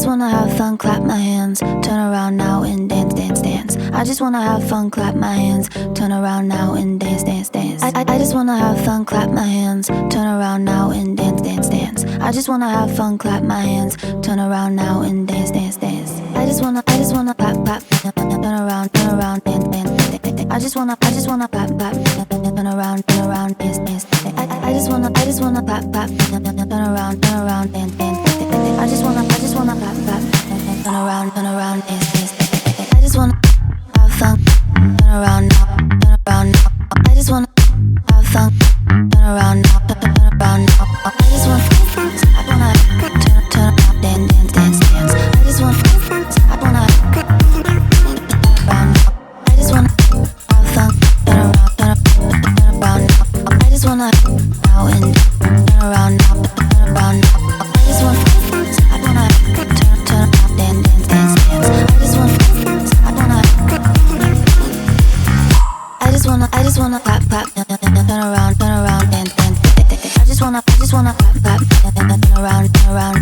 just wanna have fun, clap my hands, turn around now and dance, dance, dance. I just wanna have fun, clap my hands, turn around now and dance, dance, dance. I just wanna have fun, clap my hands, turn around now and dance, dance, dance. I just wanna have fun, clap my hands, turn around now and dance, dance, dance. I just wanna clap, clap, turn around, dance, dance, dance. I just wanna clap, clap, turn around, dance, dance, dance. I just wanna clap, clap, turn around, dance, dance. I just wanna clap, clap, turn around, dance, dance. I just wanna have fun, turn around now, turn around now. I just wanna have fun, turn around now, turn around now. I just wanna turn around, dance, dance, dance. I just wanna turn around now. I just wanna have fun, turn around now. I just wanna now and turn around now, turn around now. I just wanna turn around, dance, dance, dance. I just wanna clap, clap, turn around, dance, dance. I just wanna clap, clap, turn around,